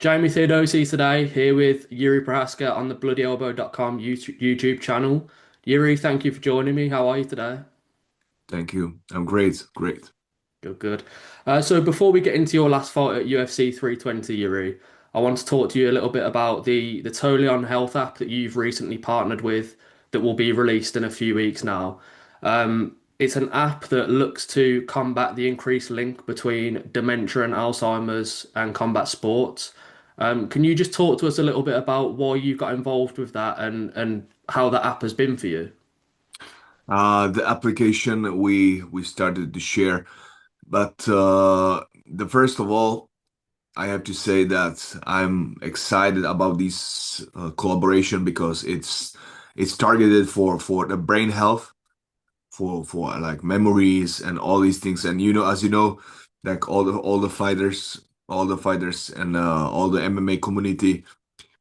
Jamie Theodosi today, here with Jiri Prochazka on the BloodyElbow.com YouTube channel. Yuri, thank you for joining me. How are you today? Thank you. I'm great. Great. Good, good. So before we get into your last fight at UFC 320, Yuri, I want to talk to you a little bit about the Tolion Health app that you've recently partnered with that will be released in a few weeks now. It's an app that looks to combat the increased link between dementia and Alzheimer's and combat sports. Can you just talk to us a little bit about why you got involved with that and how that app has been for you? The application we started to share, but the first of all, I have to say that I'm excited about this collaboration because it's targeted for the brain health, for like memories and all these things. And as you know, like all the fighters and all the MMA community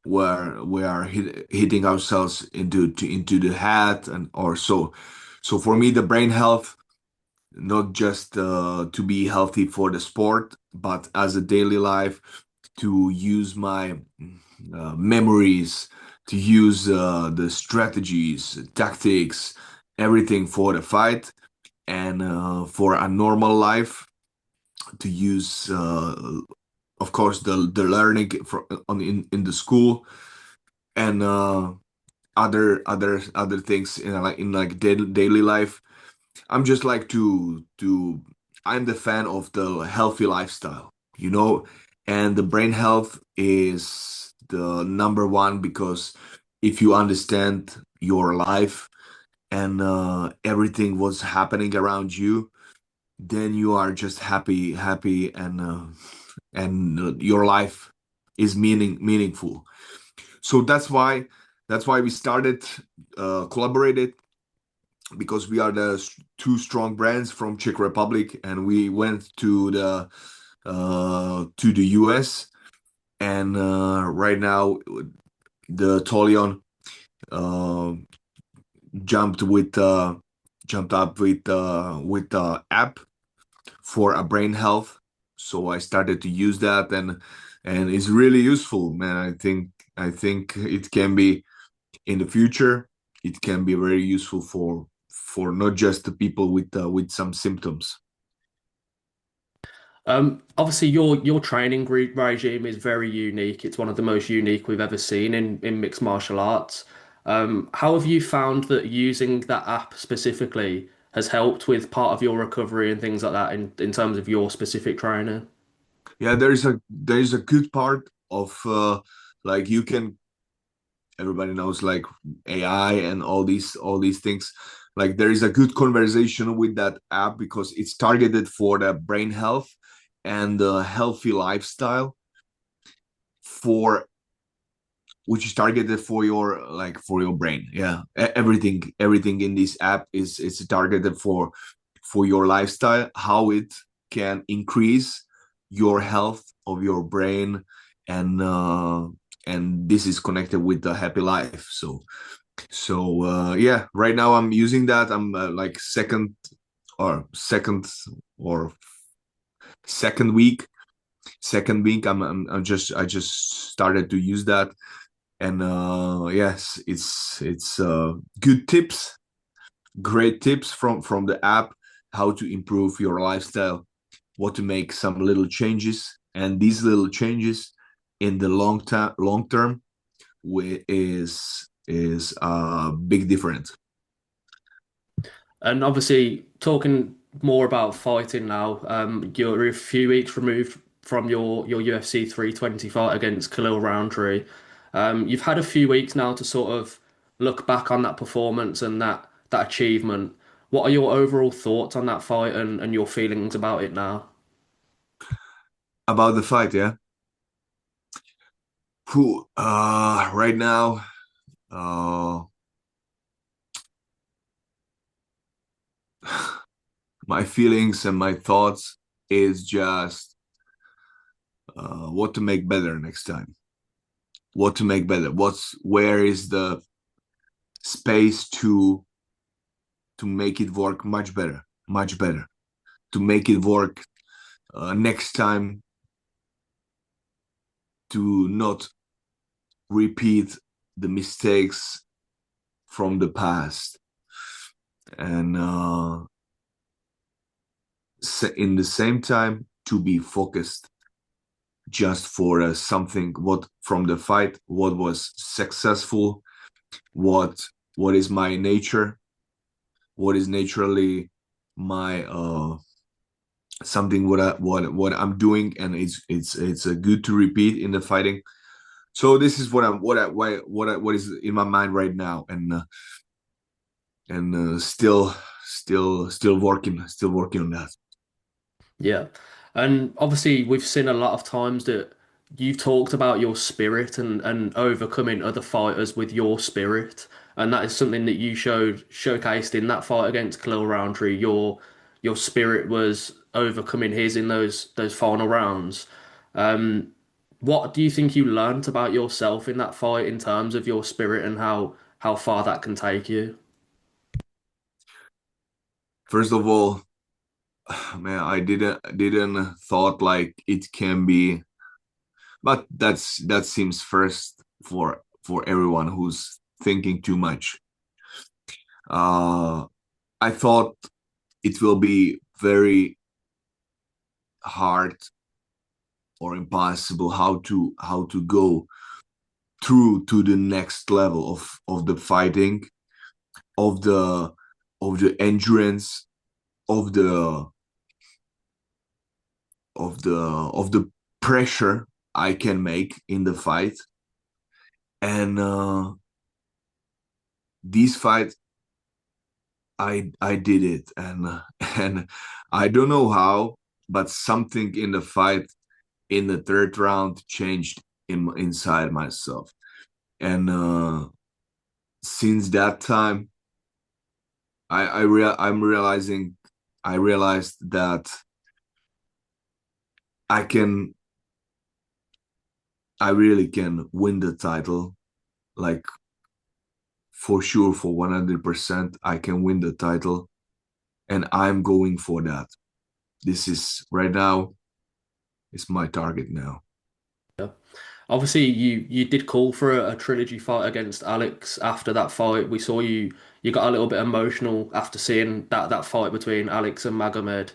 where we are hitting ourselves into the head and or so. So for me, the brain health, not just to be healthy for the sport, but as a daily life, to use my memories, to use the strategies, tactics, everything for the fight, and for a normal life, to use, of course, the learning in the school and other things in like daily life. I'm just like to I'm the fan of the healthy lifestyle, and the brain health is the number one because if you understand your life and everything what's happening around you, then you are just happy, and your life is meaningful. So that's why we started collaborated, because we are the two strong brands from Czech Republic, and we went to the US, and right now the Tolion uh, jumped with jumped up with the app for a brain health. So I started to use that, and it's really useful, man. I think it can be in the future. It can be very useful for not just the people with some symptoms. Obviously, your training regime is very unique. It's one of the most unique we've ever seen in mixed martial arts. How have you found that using that app specifically has helped with part of your recovery and things like that in terms of your specific training? Yeah, there is a good part of like you can everybody knows like AI and all these things. Like there is a good conversation with that app because it's targeted for the brain health and the healthy lifestyle, for which is targeted for your brain. Yeah. Everything in this app is targeted for your lifestyle, how it can increase your health of your brain, and this is connected with the happy life. So yeah, right now I'm using that. I'm like or second week second week. I just started to use that, and yes, it's good tips, great tips from the app, how to improve your lifestyle, what to make some little changes, and these little changes in the long term is a big difference. And obviously, talking more about fighting now, you're a few weeks removed from your UFC 320 fight against Khalil Rountree. You've had a few weeks now to sort of look back on that performance and that achievement. What are your overall thoughts on that fight and your feelings about it now? About the fight, yeah. Right now, uh my feelings and my thoughts is just what to make better next time, what to make better, where is the space to make it work much better, to make it work next time to not repeat the mistakes from the past, and in the same time to be focused just for something what from the fight, what was successful, what what is my nature, what is naturally my something what I'm doing, and it's good to repeat in the fighting. So this is what is in my mind right now, and still working on that. Yeah. And obviously, we've seen a lot of times that you've talked about your spirit and overcoming other fighters with your spirit. And that is something that you showcased in that fight against Khalil Rountree. Your spirit was overcoming his in those final rounds. Um, what do you think you learnt about yourself in that fight in terms of your spirit and how far that can take you? First of all, man, I didn't thought like it can be, but that seems first for everyone who's thinking too much. uh I thought it will be very hard or impossible how to go through to the next level of the fighting, of the endurance, of the pressure I can make in the fight. And these fights, I did it, and I don't know how, but something in the fight in the third round changed inside myself. And since that time, I'm realizing, I realized that I can, I really can win the title, like for sure, for 100%, I can win the title, and I'm going for that. This is right now, it's my target now. Obviously, you did call for a trilogy fight against Alex after that fight. We saw you got a little bit emotional after seeing that fight between Alex and Magomed.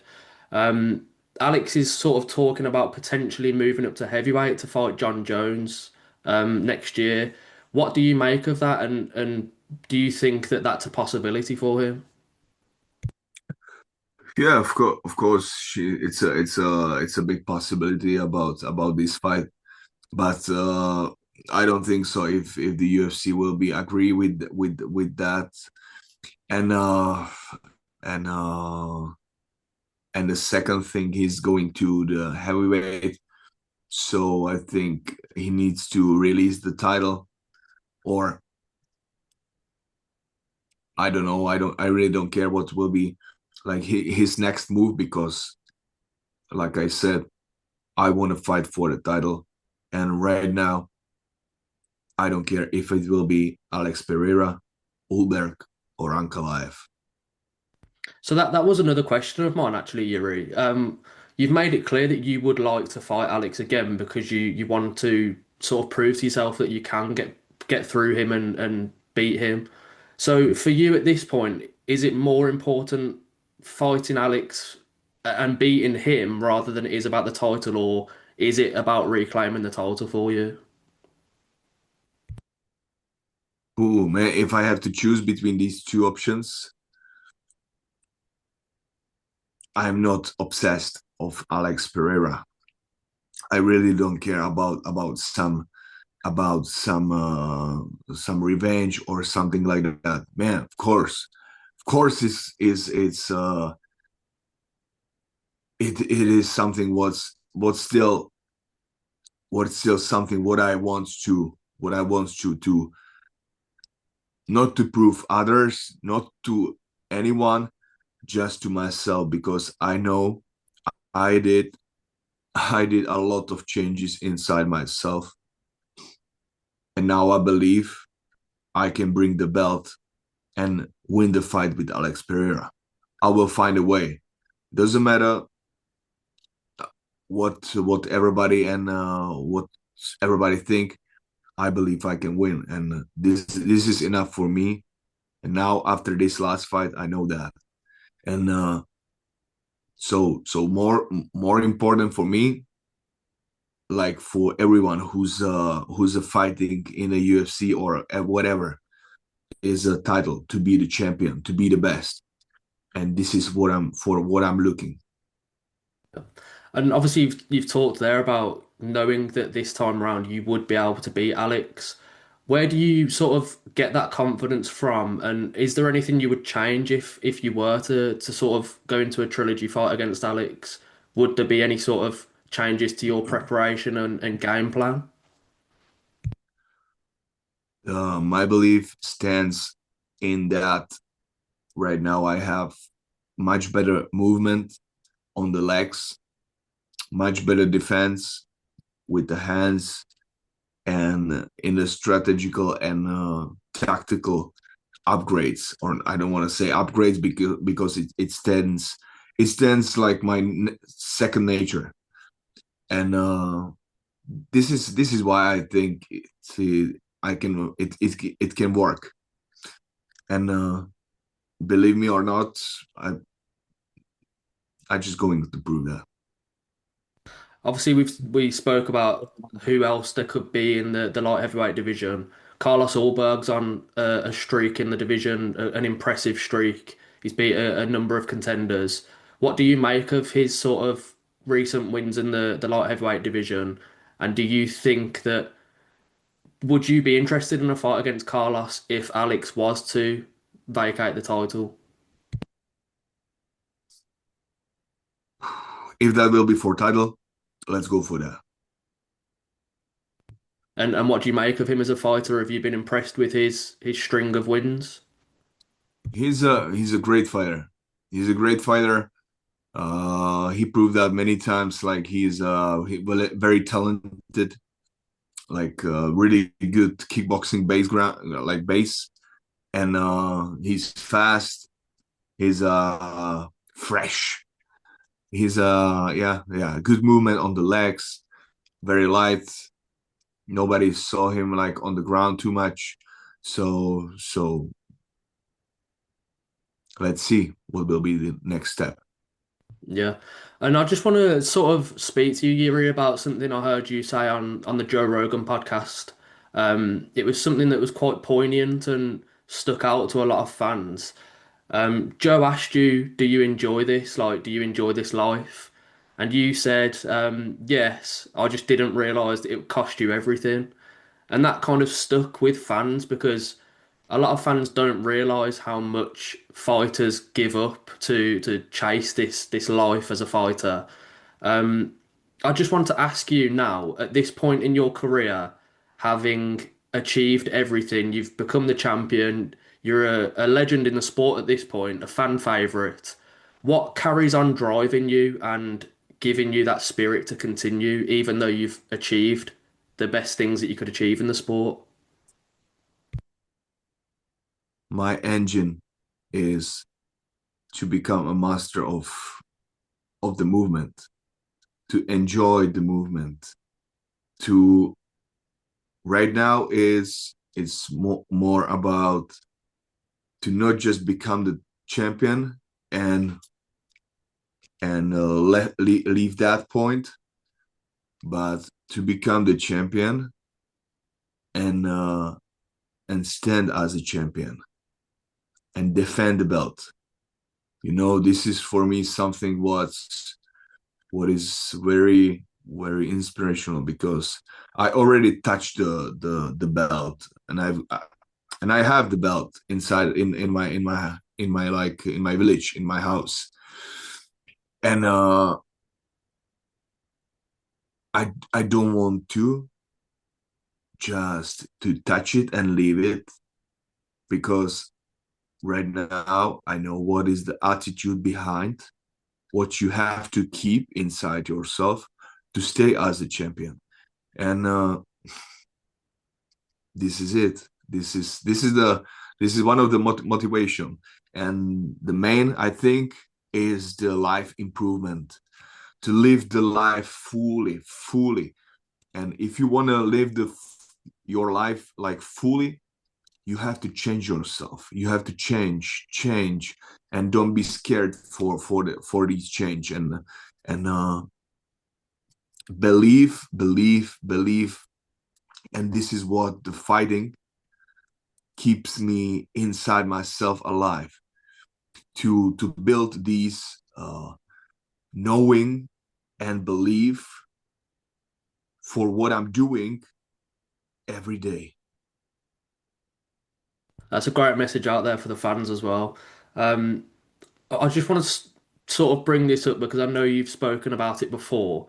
Um, Alex is sort of talking about potentially moving up to heavyweight to fight Jon Jones next year. What do you make of that, and do you think that that's a possibility for him? Yeah, of course, it's a big possibility about this fight, but I don't think so. If the UFC will be agree with that, and and uh, and the second thing, he's going to the heavyweight, so I think he needs to release the title, or I don't know. I really don't care what will be like his next move, because, like I said, I want to fight for the title, and right now I don't care if it will be Alex Pereira, Ulberg, or Ankalaev. So that was another question of mine actually, Yuri. You've made it clear that you would like to fight Alex again because you want to sort of prove to yourself that you can get through him and beat him. So for you at this point, is it more important fighting Alex and beating him rather than it is about the title, or is it about reclaiming the title for you? Ooh, man, if I have to choose between these two options, I'm not obsessed of Alex Pereira. I really don't care about some revenge or something like that. Man, of course, it is something what's still something what I want to not to prove others, not to anyone, just to myself, because I know I did I did a lot of changes inside myself, and now I believe I can bring the belt and win the fight with Alex Pereira. I will find a way. Doesn't matter what everybody and what everybody think, I believe I can win, and this is enough for me. And now after this last fight, I know that, and so more important for me, like for everyone who's fighting in a UFC or whatever, is a title to be the champion, to be the best, and this is what I'm looking. And obviously, you've talked there about knowing that this time around you would be able to beat Alex. Where do you sort of get that confidence from? And is there anything you would change if you were to sort of go into a trilogy fight against Alex? Would there be any sort of changes to your preparation and game plan? My belief stands in that right now I have much better movement on the legs, much better defense with the hands, and in the strategical and tactical upgrades. Or I don't want to say upgrades because it stands like my second nature, and this is why I think it can work. And believe me or not, I just going to prove that. Obviously, we spoke about who else there could be in the light heavyweight division. Carlos Ulberg's on a streak in the division, an impressive streak. He's beat a number of contenders. What do you make of his sort of recent wins in the light heavyweight division? And do you think that would you be interested in a fight against Carlos if Alex was to vacate the title? If that will be for title, let's go for that. And what do you make of him as a fighter? Have you been impressed with his string of wins? He's a great fighter. He's a great fighter. He proved that many times. Like well, very talented. Like really good kickboxing base, and he's fast. He's fresh. He's yeah, good movement on the legs. Very light. Nobody saw him like on the ground too much. So let's see what will be the next step. Yeah. And I just want to sort of speak to you, Yuri, about something I heard you say on the Joe Rogan podcast. It was something that was quite poignant and stuck out to a lot of fans. Joe asked you, do you enjoy this? Like, do you enjoy this life? And you said, yes, I just didn't realize that it would cost you everything. And that kind of stuck with fans because a lot of fans don't realize how much fighters give up to chase this life as a fighter. I just want to ask you now, at this point in your career, having achieved everything, you've become the champion, you're a legend in the sport at this point, a fan favorite. What carries on driving you and giving you that spirit to continue, even though you've achieved the best things that you could achieve in the sport? My engine is to become a master of the movement, to enjoy the movement. To right now is it's more about to not just become the champion and leave that point, but to become the champion and stand as a champion and defend the belt. You know, this is for me something what is very inspirational because I already touched the belt, and I have the belt inside in my like in my village, in my house, and I don't want to just to touch it and leave it because right now I know what is the attitude behind what you have to keep inside yourself to stay as a champion. And this is it. This is one of the motivation, and the main I think is the life improvement, to live the life fully, And if you want to live your life like fully, you have to change yourself. You have to change, and don't be scared for these change, and believe. And this is what the fighting keeps me inside myself alive, to build these knowing and believe for what I'm doing every day. That's a great message out there for the fans as well. Um, I just want to sort of bring this up because I know you've spoken about it before.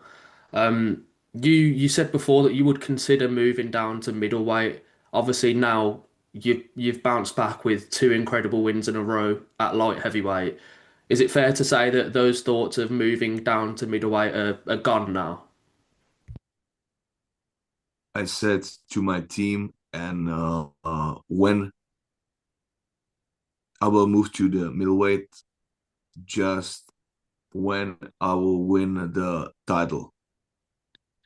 You said before that you would consider moving down to middleweight. Obviously now you've bounced back with two incredible wins in a row at light heavyweight. Is it fair to say that those thoughts of moving down to middleweight are gone now? I said to my team, and when I will move to the middleweight, just when I will win the title.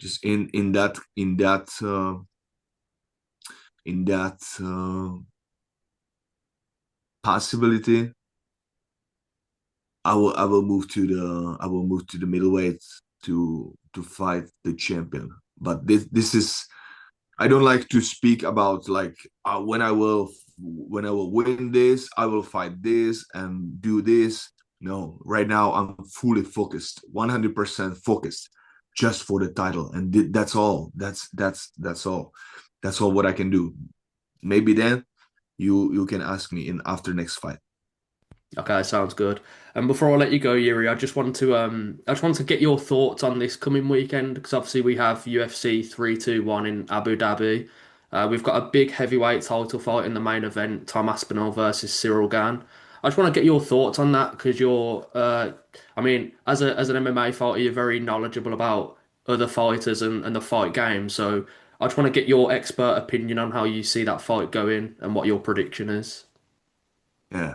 Just in that possibility, I will move to the middleweight to fight the champion. But this is, I don't like to speak about like when I will win this, I will fight this and do this. No, right now I'm fully focused, 100% focused, just for the title, and that's all. That's all what I can do. Maybe then you can ask me in after next fight. Okay, sounds good. And before I let you go, Yuri, I just want to get your thoughts on this coming weekend because obviously we have UFC 321 in Abu Dhabi. We've got a big heavyweight title fight in the main event, Tom Aspinall versus Cyril Gane. I just want to get your thoughts on that because I mean, as an MMA fighter, you're very knowledgeable about other fighters and the fight game. So I just want to get your expert opinion on how you see that fight going and what your prediction is. Yeah,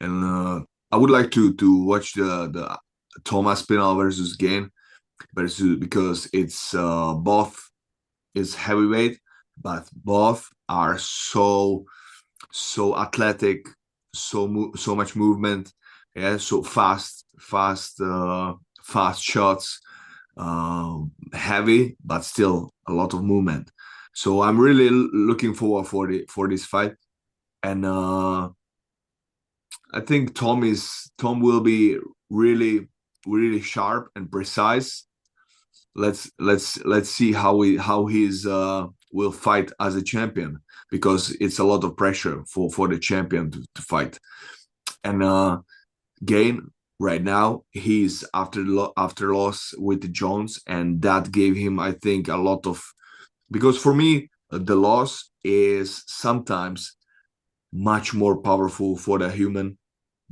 and I would like to watch the Thomas Pinal versus Gane versus, because it's both is heavyweight, but both are so athletic, so much movement, yeah, so fast shots, heavy, but still a lot of movement. So I'm really looking forward for this fight, and I think Tom will be really sharp and precise. Let's see how he's will fight as a champion, because it's a lot of pressure for the champion to fight. And Gane right now, he's after loss with Jones, and that gave him, I think, a lot of, because for me the loss is sometimes much more powerful for the human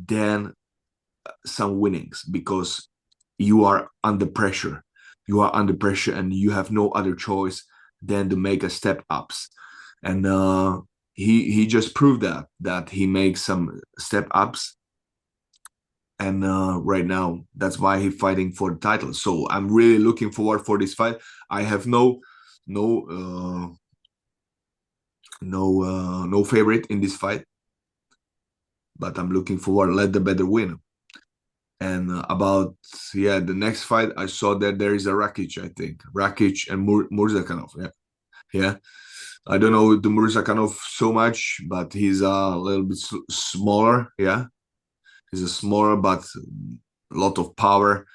than some winnings, because you are under pressure. You are under pressure, and you have no other choice than to make a step ups. And he just proved that he makes some step ups. And right now, that's why he's fighting for the title. So I'm really looking forward for this fight. I have no no favorite in this fight, but I'm looking forward. Let the better win. And about, yeah, the next fight, I saw that there is a Rakic, I think. Rakic and Murzakanov. Yeah. Yeah. I don't know the Murzakanov so much, but he's a little bit smaller. Yeah. He's a smaller, but a lot of power.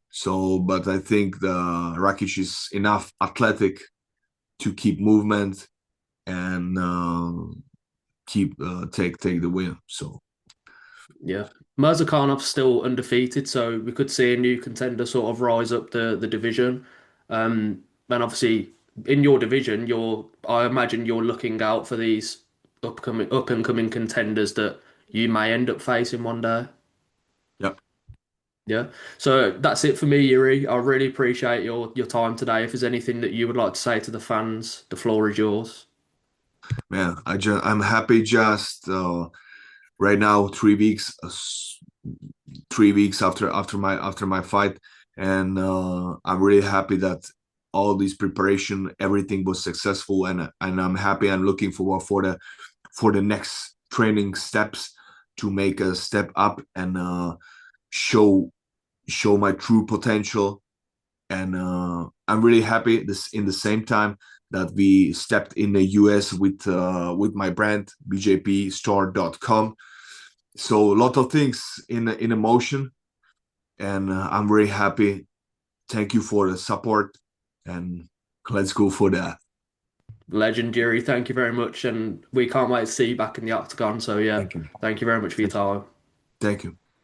So, but I think the Rakic is enough athletic to keep movement and keep take the win. So, Yeah. Mirzakhanov's still undefeated, so we could see a new contender sort of rise up the division. And obviously, in your division, I imagine you're looking out for these up and coming contenders that you may end up facing one day. yeah. Yeah. So that's it for me, Yuri. I really appreciate your time today. If there's anything that you would like to say to the fans, the floor is yours. Man, I'm happy just right now, 3 weeks, 3 weeks after my fight, and I'm really happy that all this preparation, everything was successful, and I'm happy and looking forward for the next training steps to make a step up and show show my true potential. And I'm really happy this in the same time that we stepped in the US with my brand bjpstore.com. So a lot of things in emotion, and I'm very happy. Thank you for the support, and let's go for that. Legendary, thank you very much, and we can't wait to see you back in the octagon. So yeah, Thank you. thank you very much for your Thank you. time. Thank you.